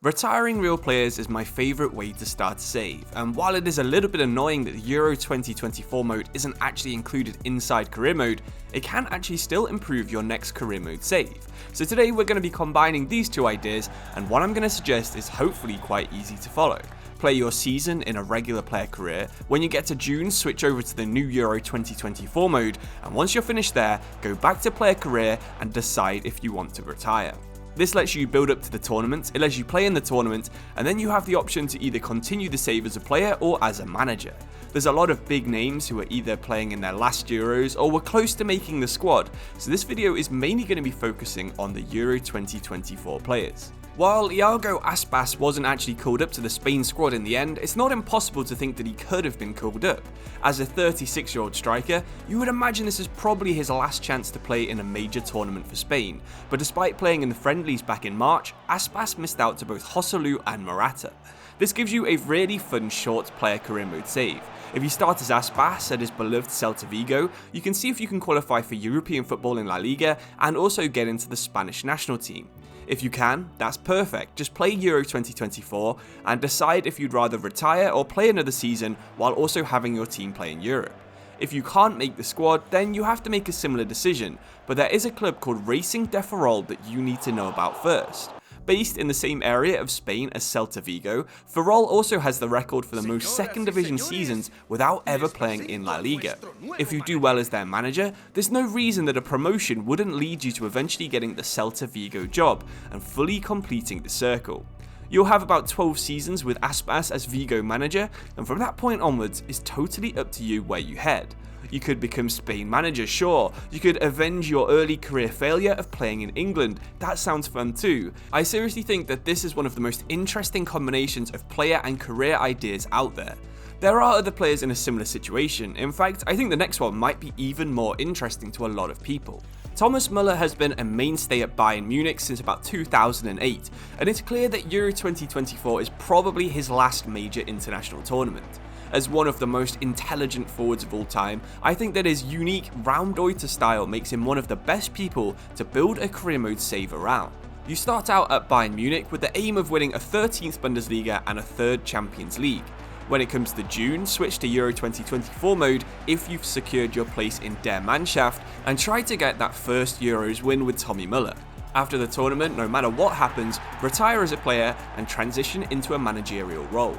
Retiring real players is my favourite way to start a save, and while it is a little bit annoying that the Euro 2024 mode isn't actually included inside career mode, it can actually still improve your next career mode save. So today we're going to be combining these two ideas, and what I'm going to suggest is hopefully quite easy to follow. Play your season in a regular player career. When you get to June, switch over to the new Euro 2024 mode, and once you're finished there, go back to player career and decide if you want to retire. This lets you build up to the tournament, it lets you play in the tournament, and then you have the option to either continue the save as a player or as a manager. There's a lot of big names who are either playing in their last Euros or were close to making the squad, so this video is mainly going to be focusing on the Euro 2024 players. While Iago Aspas wasn't actually called up to the Spain squad in the end, it's not impossible to think that he could have been called up. As a 36-year-old striker, you would imagine this is probably his last chance to play in a major tournament for Spain, but despite playing in the friendlies back in March, Aspas missed out to both Joselu and Morata. This gives you a really fun short player career mode save. If you start as Aspas at his beloved Celta Vigo, you can see if you can qualify for European football in La Liga and also get into the Spanish national team. If you can, that's perfect, just play Euro 2024 and decide if you'd rather retire or play another season while also having your team play in Europe. If you can't make the squad, then you have to make a similar decision, but there is a club called Racing de Ferrol that you need to know about first. Based in the same area of Spain as Celta Vigo, Ferrol also has the record for the most second division seasons without ever playing in La Liga. If you do well as their manager, there's no reason that a promotion wouldn't lead you to eventually getting the Celta Vigo job and fully completing the circle. You'll have about 12 seasons with Aspas as Vigo manager, and from that point onwards, it's totally up to you where you head. You could become Spain manager, sure. You could avenge your early career failure of playing in England. That sounds fun too. I seriously think that this is one of the most interesting combinations of player and career ideas out there. There are other players in a similar situation. In fact, I think the next one might be even more interesting to a lot of people. Thomas Müller has been a mainstay at Bayern Munich since about 2008, and it's clear that Euro 2024 is probably his last major international tournament. As one of the most intelligent forwards of all time, I think that his unique Raumdeuter style makes him one of the best people to build a career mode save around. You start out at Bayern Munich with the aim of winning a 13th Bundesliga and a 3rd Champions League. When it comes to June, switch to Euro 2024 mode if you've secured your place in Der Mannschaft and try to get that first Euros win with Toni Müller. After the tournament, no matter what happens, retire as a player and transition into a managerial role.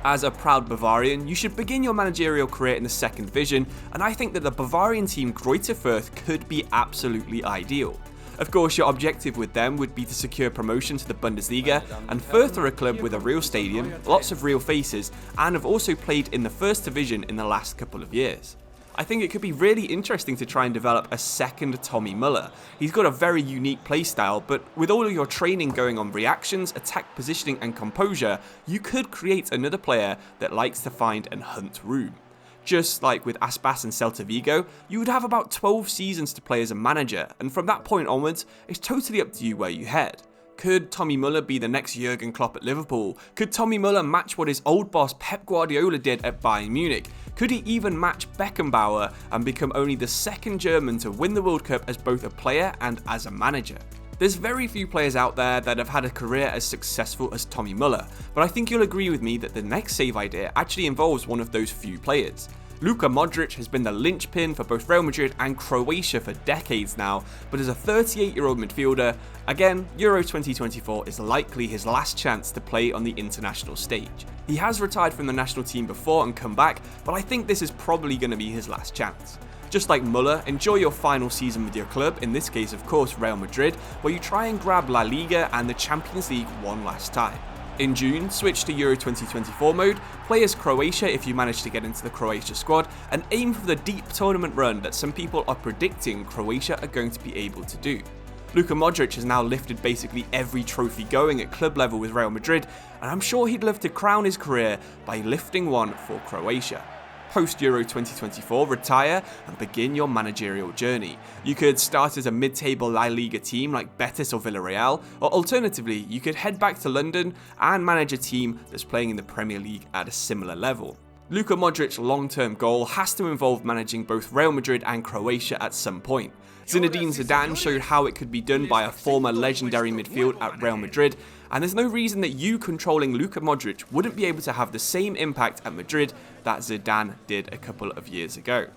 As a proud Bavarian, you should begin your managerial career in the 2nd division, and I think that the Bavarian team Greuther Fürth could be absolutely ideal. Of course, your objective with them would be to secure promotion to the Bundesliga, and Fürth are a club with a real stadium, lots of real faces, and have also played in the 1st division in the last couple of years. I think it could be really interesting to try and develop a second Toni Müller. He's got a very unique playstyle, but with all of your training going on reactions, attack positioning and composure, you could create another player that likes to find and hunt room. Just like with Aspas and Celta Vigo, you would have about 12 seasons to play as a manager, and from that point onwards, it's totally up to you where you head. Could Toni Müller be the next Jurgen Klopp at Liverpool? Could Toni Müller match what his old boss Pep Guardiola did at Bayern Munich? Could he even match Beckenbauer and become only the 2nd German to win the World Cup as both a player and as a manager? There's very few players out there that have had a career as successful as Toni Müller, but I think you'll agree with me that the next save idea actually involves one of those few players. Luka Modrić has been the linchpin for both Real Madrid and Croatia for decades now, but as a 38-year-old midfielder, again, Euro 2024 is likely his last chance to play on the international stage. He has retired from the national team before and come back, but I think this is probably going to be his last chance. Just like Müller, enjoy your final season with your club, in this case of course Real Madrid, where you try and grab La Liga and the Champions League one last time. In June, switch to Euro 2024 mode, play as Croatia if you manage to get into the Croatia squad, and aim for the deep tournament run that some people are predicting Croatia are going to be able to do. Luka Modrić has now lifted basically every trophy going at club level with Real Madrid, and I'm sure he'd love to crown his career by lifting one for Croatia. Post-Euro 2024, retire and begin your managerial journey. You could start as a mid-table La Liga team like Betis or Villarreal, or alternatively, you could head back to London and manage a team that's playing in the Premier League at a similar level. Luka Modric's long-term goal has to involve managing both Real Madrid and Croatia at some point. Zinedine Zidane showed how it could be done by a former legendary midfield at Real Madrid, and there's no reason that you controlling Luka Modrić wouldn't be able to have the same impact at Madrid that Zidane did a couple of years ago.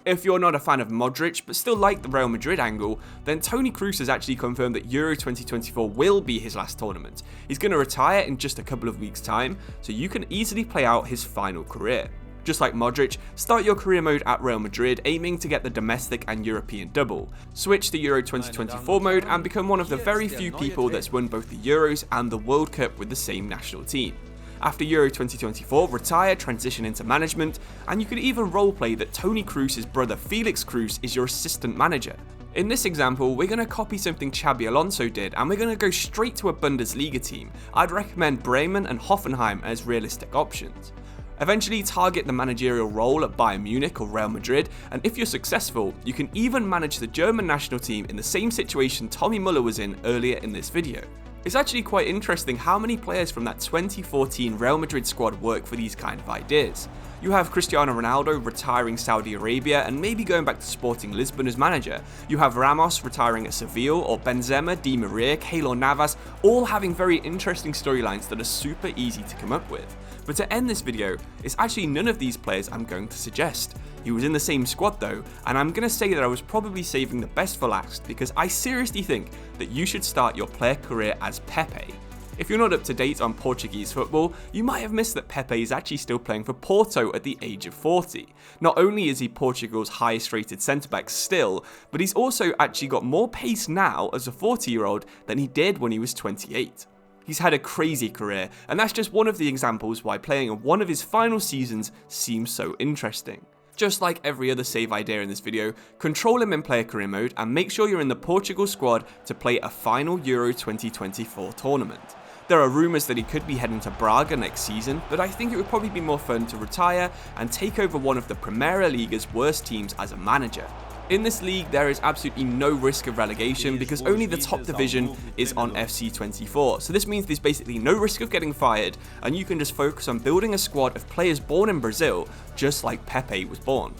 If you're not a fan of Modrić but still like the Real Madrid angle, then Toni Kroos has actually confirmed that Euro 2024 will be his last tournament. He's going to retire in just a couple of weeks' time, so you can easily play out his final career. Just like Modrić, start your career mode at Real Madrid aiming to get the domestic and European double. Switch to Euro 2024 mode and become one of the very few people that's won both the Euros and the World Cup with the same national team. After Euro 2024, retire, transition into management, and you could even roleplay that Toni Kroos' brother Felix Kroos is your assistant manager. In this example, we're going to copy something Xabi Alonso did, and we're going to go straight to a Bundesliga team. I'd recommend Bremen and Hoffenheim as realistic options. Eventually target the managerial role at Bayern Munich or Real Madrid, and if you're successful, you can even manage the German national team in the same situation Tommy Müller was in earlier in this video. It's actually quite interesting how many players from that 2014 Real Madrid squad work for these kind of ideas. You have Cristiano Ronaldo retiring Saudi Arabia and maybe going back to Sporting Lisbon as manager. You have Ramos retiring at Seville, or Benzema, Di Maria, Keylor Navas, all having very interesting storylines that are super easy to come up with. But to end this video, it's actually none of these players I'm going to suggest. He was in the same squad though, and I'm going to say that I was probably saving the best for last because I seriously think that you should start your player career as Pepe. If you're not up to date on Portuguese football, you might have missed that Pepe is actually still playing for Porto at the age of 40. Not only is he Portugal's highest rated centre-back still, but he's also actually got more pace now as a 40-year-old than he did when he was 28. He's had a crazy career, and that's just one of the examples why playing in one of his final seasons seems so interesting. Just like every other save idea in this video, control him in player career mode and make sure you're in the Portugal squad to play a final Euro 2024 tournament. There are rumours that he could be heading to Braga next season, but I think it would probably be more fun to retire and take over one of the Primeira Liga's worst teams as a manager. In this league, there is absolutely no risk of relegation because only the top division is on FC24, so this means there's basically no risk of getting fired, and you can just focus on building a squad of players born in Brazil, just like Pepe was born.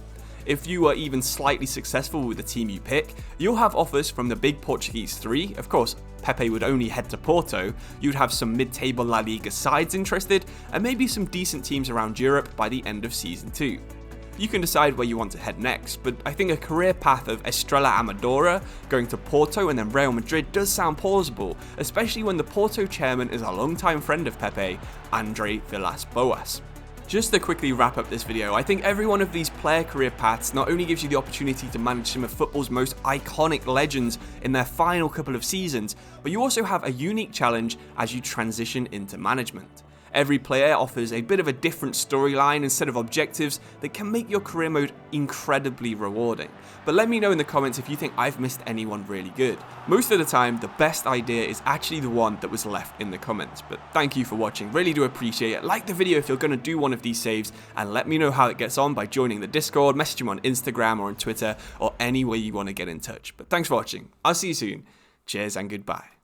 If you are even slightly successful with the team you pick, you'll have offers from the big Portuguese three. Of course, Pepe would only head to Porto. You'd have some mid-table La Liga sides interested, and maybe some decent teams around Europe by the end of Season 2. You can decide where you want to head next, but I think a career path of Estrela Amadora, going to Porto and then Real Madrid does sound plausible, especially when the Porto chairman is a longtime friend of Pepe, André Villas-Boas. Just to quickly wrap up this video, I think every one of these player career paths not only gives you the opportunity to manage some of football's most iconic legends in their final couple of seasons, but you also have a unique challenge as you transition into management. Every player offers a bit of a different storyline and set of objectives that can make your career mode incredibly rewarding. But let me know in the comments if you think I've missed anyone really good. Most of the time, the best idea is actually the one that was left in the comments. But thank you for watching, really do appreciate it. Like the video if you're going to do one of these saves, and let me know how it gets on by joining the Discord, message him on Instagram or on Twitter, or any way you want to get in touch. But thanks for watching, I'll see you soon, cheers and goodbye.